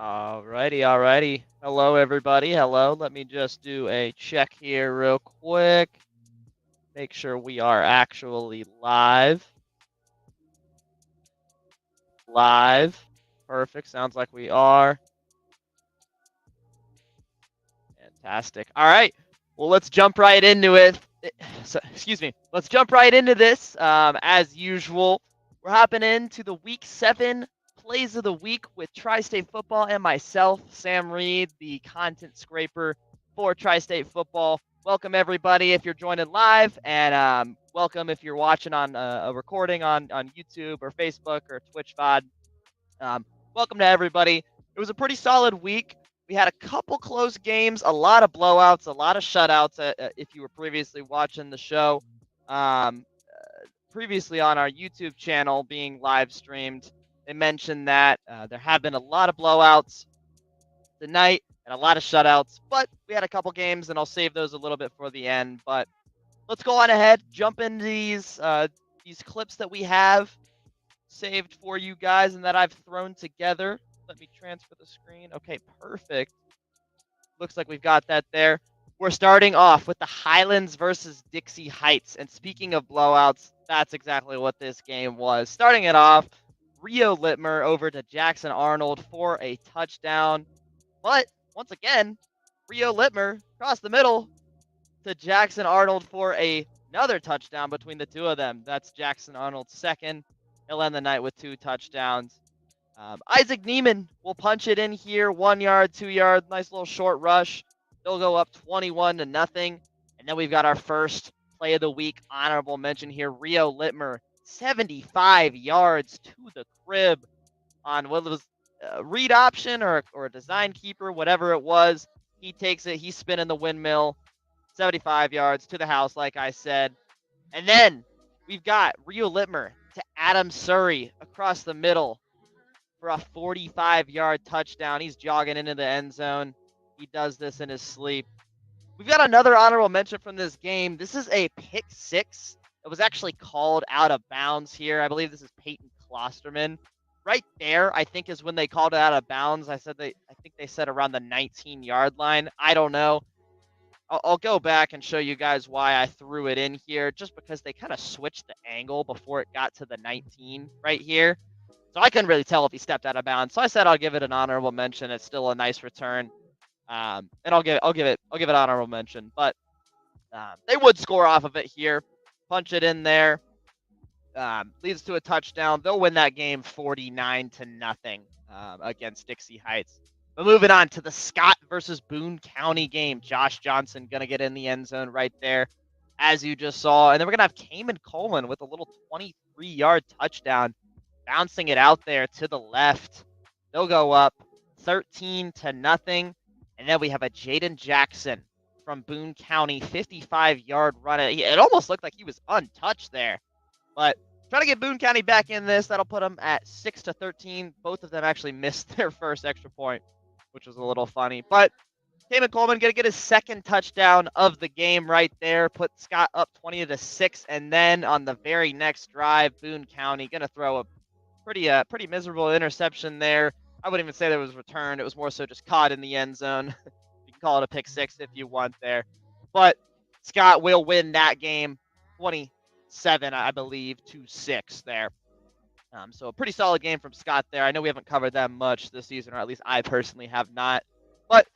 Alrighty. Hello, everybody. Hello. Let me just do a check here real quick. Make sure we are actually live. Live. Perfect. Sounds like we are. Fantastic. All right. Well, let's jump right into it. Excuse me. Let's jump right into this. As usual, we're hopping into the Week 7 plays of the week with Tri-State Football and myself, Sam Reed, the content scraper for Tri-State Football. Welcome, everybody, if you're joining live, and welcome if you're watching on a recording on YouTube or Facebook or Twitch VOD. Welcome to everybody. It was a pretty solid week. We had a couple close games, a lot of blowouts, a lot of shutouts. If you were previously watching the show, previously on our YouTube channel being live streamed, they mentioned that there have been a lot of blowouts tonight and a lot of shutouts, but we had a couple games, and I'll save those a little bit for the end. But let's go on ahead, jump into these clips that we have saved for you guys and that I've thrown together. Let me transfer the screen. Okay, perfect. Looks like we've got that there. We're starting off with the Highlands versus Dixie Heights. And speaking of blowouts, that's exactly what this game was. Starting it off, Rio Littmer over to Jackson Arnold for a touchdown. But once again, Rio Littmer across the middle to Jackson Arnold for another touchdown between the two of them. That's Jackson Arnold's second. He'll end the night with 2 touchdowns. Isaac Neiman will punch it in here, 1 yard, 2 yard, nice little short rush. They'll go up 21-0. And then we've got our first play of the week honorable mention here. Rio Littmer, 75 yards to the crib on what was a read option or a design keeper, whatever it was. He takes it, he's spinning the windmill, 75 yards to the house, like I said. And then we've got Rio Littmer to Adam Surrey across the middle for a 45-yard touchdown. He's jogging into the end zone. He does this in his sleep. We've got another honorable mention from this game. This is a pick six. It was actually called out of bounds here. I believe this is Peyton Klosterman. Right there, I think, is when they called it out of bounds. I think they said around the 19-yard line. I don't know. I'll go back and show you guys why I threw it in here, just because they kind of switched the angle before it got to the 19 right here. So I couldn't really tell if he stepped out of bounds. So I said I'll give it an honorable mention. It's still a nice return, and I'll give it honorable mention. But they would score off of it here, punch it in there, leads to a touchdown. They'll win that game 49-0 against Dixie Heights. But moving on to the Scott versus Boone County game. Josh Johnson going to get in the end zone right there, as you just saw. And then we're going to have Cayman Coleman with a little 23-yard touchdown, bouncing it out there to the left. They'll go up 13-0. And then we have a Jaden Jackson from Boone County, 55-yard run. It almost looked like he was untouched there. But trying to get Boone County back in this. That'll put them at 6-13. Both of them actually missed their first extra point, which was a little funny. But Cayman Coleman going to get his second touchdown of the game right there. Put Scott up 20-6. And then on the very next drive, Boone County going to throw a pretty miserable interception there. I wouldn't even say that it was returned. It was more so just caught in the end zone. You can call it a pick six if you want there. But Scott will win that game 27, I believe, to 6 there. So a pretty solid game from Scott there. I know we haven't covered them much this season, or at least I personally have not. But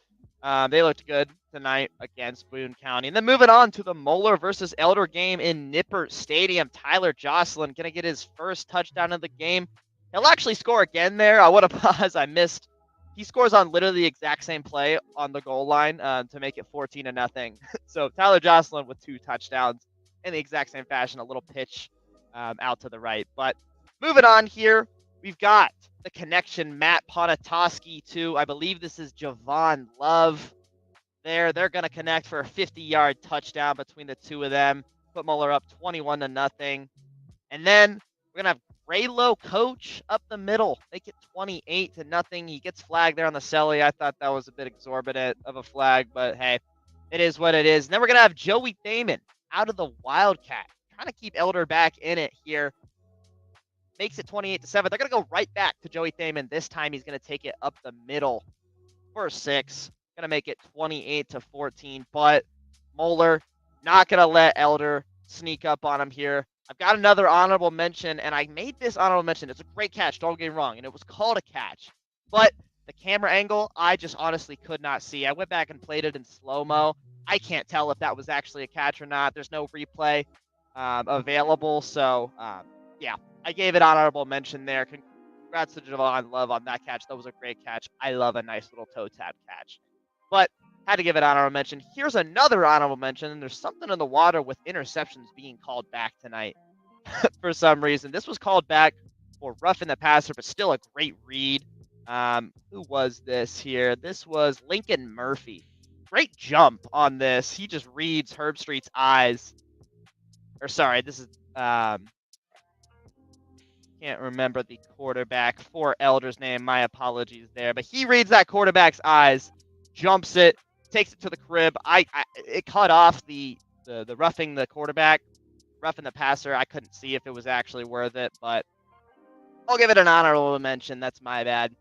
they looked good tonight against Boone County. And then moving on to the Moeller versus Elder game in Nippert Stadium. Tyler Jocelyn going to get his first touchdown of the game. He'll actually score again there. I want to pause. I missed. He scores on literally the exact same play on the goal line to make it 14-0. So Tyler Jocelyn with 2 touchdowns in the exact same fashion, a little pitch out to the right. But moving on here, we've got the connection, Matt Ponatoski to, I believe this is Javon Love there. They're going to connect for a 50-yard touchdown between the two of them. Put Muller up 21-0. And then we're going to have Raylo Coach up the middle. Make it 28-0. He gets flagged there on the celly. I thought that was a bit exorbitant of a flag, but hey, it is what it is. And then we're going to have Joey Thaman out of the Wildcat, trying to keep Elder back in it here. makes it 28-7. They're going to go right back to Joey Thaman. This time he's going to take it up the middle for a 6. Going to make it 28-14. But Moeller not going to let Elder sneak up on him here. I've got another honorable mention, and I made this honorable mention. It's a great catch, don't get me wrong, and it was called a catch. But the camera angle, I just honestly could not see. I went back and played it in slow-mo. I can't tell if that was actually a catch or not. There's no replay available, so yeah, I gave it honorable mention there. Congrats to Javon Love on that catch. That was a great catch. I love a nice little toe tap catch. But had to give it honorable mention. Here's another honorable mention, and there's something in the water with interceptions being called back tonight for some reason. This was called back for roughing the passer, but still a great read. Who was this here? This was Lincoln Murphy. Great jump on this. He just reads Herbstreit's eyes. Or sorry, this is can't remember the quarterback for Elder's name. My apologies there. But he reads that quarterback's eyes, jumps it, takes it to the crib. It cut off the roughing the quarterback, roughing the passer. I couldn't see if it was actually worth it, but I'll give it an honorable mention. That's my bad.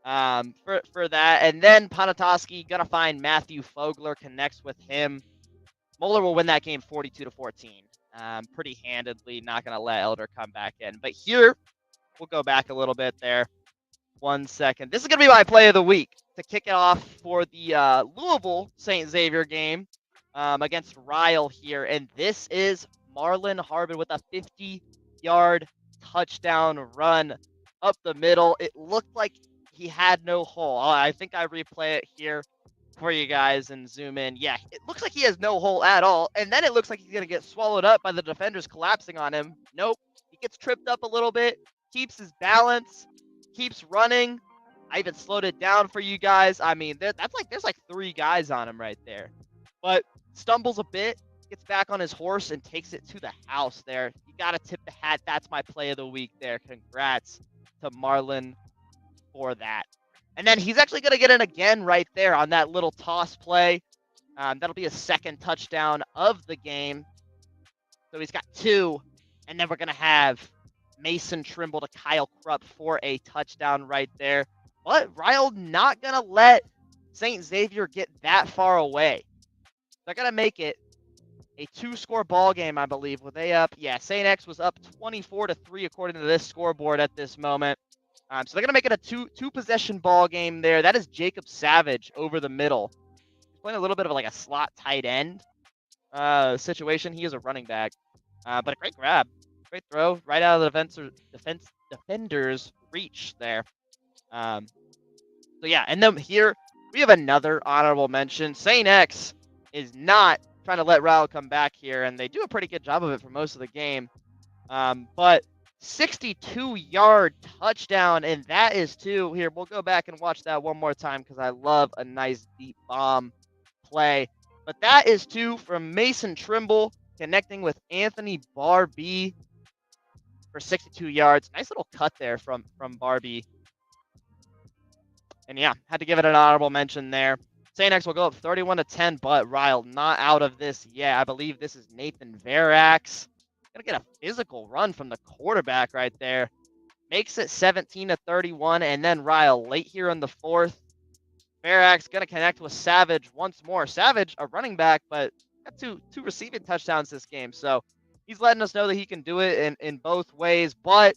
For that. And then Ponatoski gonna find Matthew Fogler, connects with him. Moeller will win that game 42-14. Pretty handedly, not going to let Elder come back in. But here, we'll go back a little bit there. 1 second. This is going to be my play of the week to kick it off for the Louisville St. Xavier game against Ryle here. And this is Marlon Harbin with a 50-yard touchdown run up the middle. It looked like he had no hole. I think I replay it here for you guys and zoom in. Yeah, it looks like he has no hole at all. And then it looks like he's going to get swallowed up by the defenders collapsing on him. Nope. He gets tripped up a little bit, keeps his balance, keeps running. I even slowed it down for you guys. I mean, there's like 3 guys on him right there. But stumbles a bit, gets back on his horse, and takes it to the house there. You got to tip the hat. That's my play of the week there. Congrats to Marlon for that. And then he's actually going to get in again right there on that little toss play. That'll be a second touchdown of the game. So he's got 2. And then we're going to have Mason Trimble to Kyle Krupp for a touchdown right there. But Ryle not going to let St. Xavier get that far away. They're going to make it a 2-score ball game, I believe. Were they up? Yeah, St. X was up 24-3 according to this scoreboard at this moment. So they're going to make it a two-possession ball game there. That is Jacob Savage over the middle. He's playing a little bit of like a slot tight end situation. He is a running back. But a great grab. Great throw right out of the defender's reach there. So yeah, and then here we have another honorable mention. St. X is not trying to let Ryle come back here, and they do a pretty good job of it for most of the game. But 62-yard touchdown, and that is 2. Here, we'll go back and watch that one more time because I love a nice deep bomb play. But that is 2 from Mason Trimble, connecting with Anthony Barbee for 62 yards. Nice little cut there from Barbee. And yeah, had to give it an honorable mention there. St. X will go up 31-10, but Ryle not out of this yet. I believe this is Nathan Verax. Gonna get a physical run from the quarterback right there. Makes it 17-31, and then Ryle late here in the 4th. Verax gonna connect with Savage once more. Savage, a running back, but got two receiving touchdowns this game. So he's letting us know that he can do it in both ways. But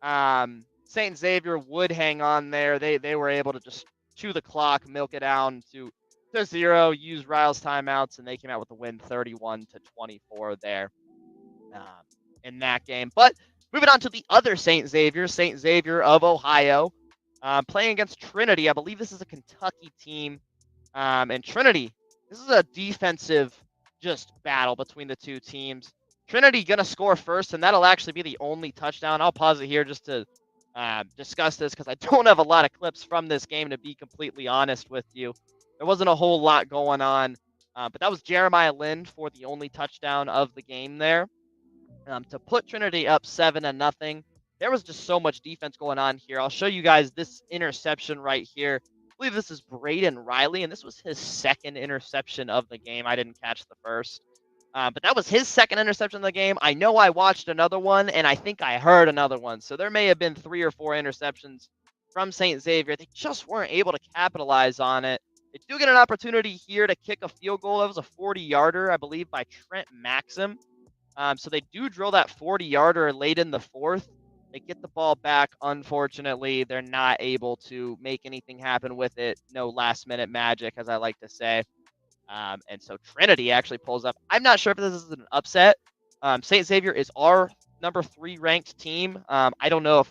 St. Xavier would hang on there. They were able to just chew the clock, milk it down to 0, use Ryle's timeouts, and they came out with the win 31-24 there. In that game. But moving on to the other St. Xavier of Ohio, playing against Trinity. I believe this is a Kentucky team. And Trinity, this is a defensive just battle between the two teams. Trinity going to score first, and that'll actually be the only touchdown. I'll pause it here just to discuss this because I don't have a lot of clips from this game, to be completely honest with you. There wasn't a whole lot going on. But that was Jeremiah Lind for the only touchdown of the game there. To put Trinity up 7-0. There was just so much defense going on here. I'll show you guys this interception right here. I believe this is Braden Riley, and this was his 2nd interception of the game. I didn't catch the first. But that was his second interception of the game. I know I watched another one, and I think I heard another one. So there may have been 3 or 4 interceptions from St. Xavier. They just weren't able to capitalize on it. They do get an opportunity here to kick a field goal. That was a 40-yarder, I believe, by Trent Maxim. So they do drill that 40-yarder late in the fourth. They get the ball back. Unfortunately, they're not able to make anything happen with it. No last-minute magic, as I like to say. And so Trinity actually pulls up. I'm not sure if this is an upset. St. Xavier is our number 3 ranked team. I don't know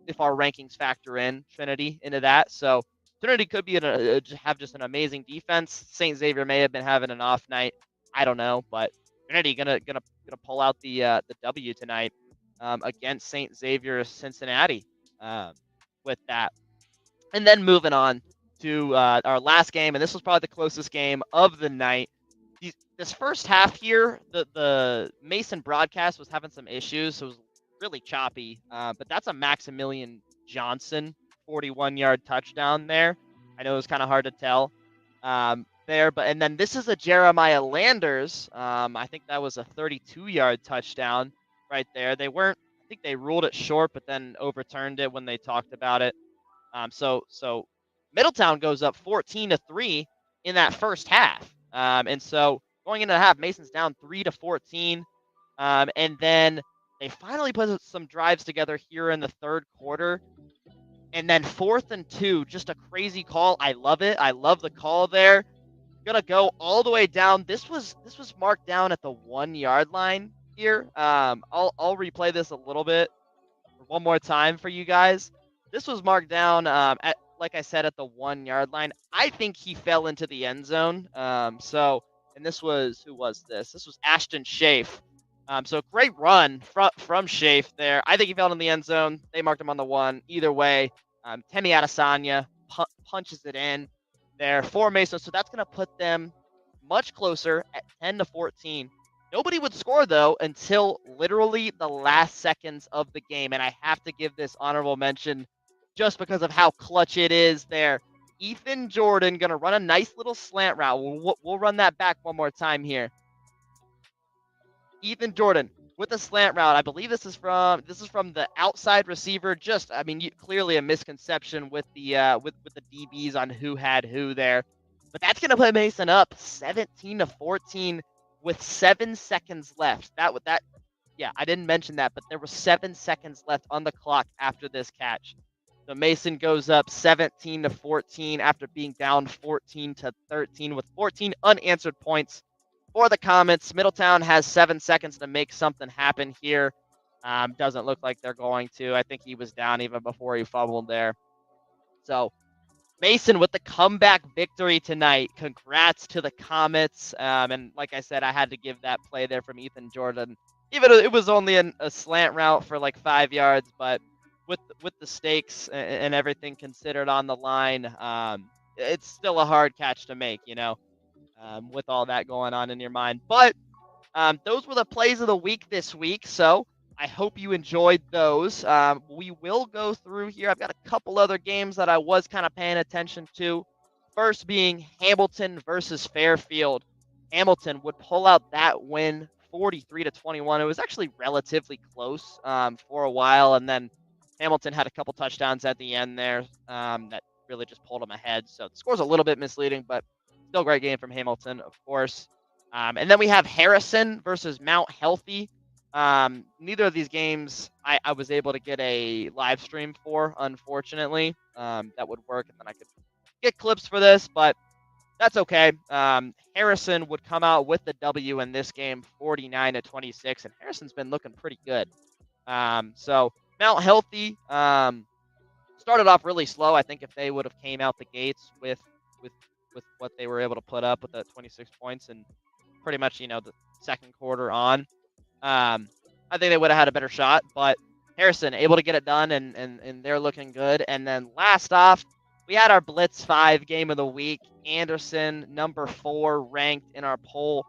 if our rankings factor in Trinity into that. So Trinity could be have just an amazing defense. St. Xavier may have been having an off night. I don't know, but Trinity gonna pull out the W tonight against St. Xavier Cincinnati with that. And then moving on to our last game, and this was probably the closest game of the night. This first half here, the Mason broadcast was having some issues, so it was really choppy. But that's a Maximilian Johnson 41-yard touchdown there. I know it was kind of hard to tell there, and then this is a Jeremiah Landers. I think that was a 32-yard touchdown right there. I think they ruled it short, but then overturned it when they talked about it. So Middletown goes up 14-3 in that first half. And so going into the half, Mason's down 3-14. And then they finally put some drives together here in the third quarter. And then 4th and 2, just a crazy call. I love it. I love the call there. Gonna go all the way down. This was marked down at the 1-yard line here. I'll replay this a little bit one more time for you guys. This was marked down at, like I said, at the 1-yard line. I think he fell into the end zone. And this was, who was this? This was Ashton Schaaf. So great run from Schaaf there. I think he fell in the end zone. They marked him on the 1. Either way, Temi Adesanya punches it in there for Mason. So that's going to put them much closer at 10-14. Nobody would score, though, until literally the last seconds of the game. And I have to give this honorable mention just because of how clutch it is there. Ethan Jordan going to run a nice little slant route. We'll run that back one more time here. Ethan Jordan with a slant route. I believe this is from the outside receiver. Clearly a misconception with the with the DBs on who had who there. But that's going to put Mason up 17-14 with 7 seconds left. I didn't mention that, but there were 7 seconds left on the clock after this catch. So Mason goes up 17-14 after being down 14-13 with 14 unanswered points for the Comets. Middletown has 7 seconds to make something happen here. Doesn't look like they're going to. I think he was down even before he fumbled there. So Mason with the comeback victory tonight. Congrats to the Comets. And like I said, I had to give that play there from Ethan Jordan. Even it was only a slant route for like 5 yards, but with the stakes and everything considered on the line, it's still a hard catch to make, with all that going on in your mind. But those were the plays of the week this week, so I hope you enjoyed those. We will go through here. I've got a couple other games that I was kind of paying attention to. First being Hamilton versus Fairfield. Hamilton would pull out that win 43-21. It was actually relatively close for a while, and then Hamilton had a couple touchdowns at the end there that really just pulled them ahead. So the score's a little bit misleading, but still a great game from Hamilton, of course. And then we have Harrison versus Mount Healthy. Neither of these games I was able to get a live stream for, unfortunately. That would work, and then I could get clips for this, but that's okay. Harrison would come out with the W in this game, 49-26, and Harrison's been looking pretty good. So Mount Healthy started off really slow. I think if they would have came out the gates with what they were able to put up with the 26 points and pretty much, the second quarter on, I think they would have had a better shot. But Harrison able to get it done, and they're looking good. And then last off, we had our Blitz 5 game of the week. Anderson, number 4 ranked in our poll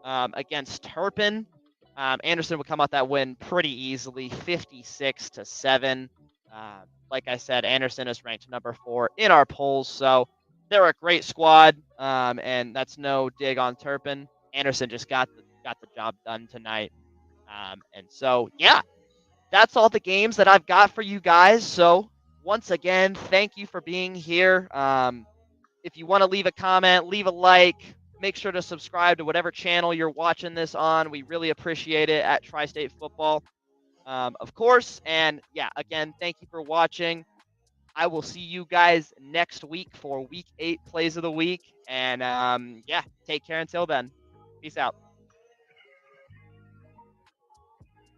against Turpin. Anderson would come out that win pretty easily, 56-7. Like I said, Anderson is ranked number 4 in our polls, so they're a great squad, and that's no dig on Turpin. Anderson just got got the job done tonight. And so, yeah, that's all the games that I've got for you guys. So, once again, thank you for being here. If you want to leave a comment, leave a like, make sure to subscribe to whatever channel you're watching this on. We really appreciate it at Tri-State Football, of course. And yeah, again, thank you for watching. I will see you guys next week for week 8 plays of the week. And yeah, take care until then. Peace out.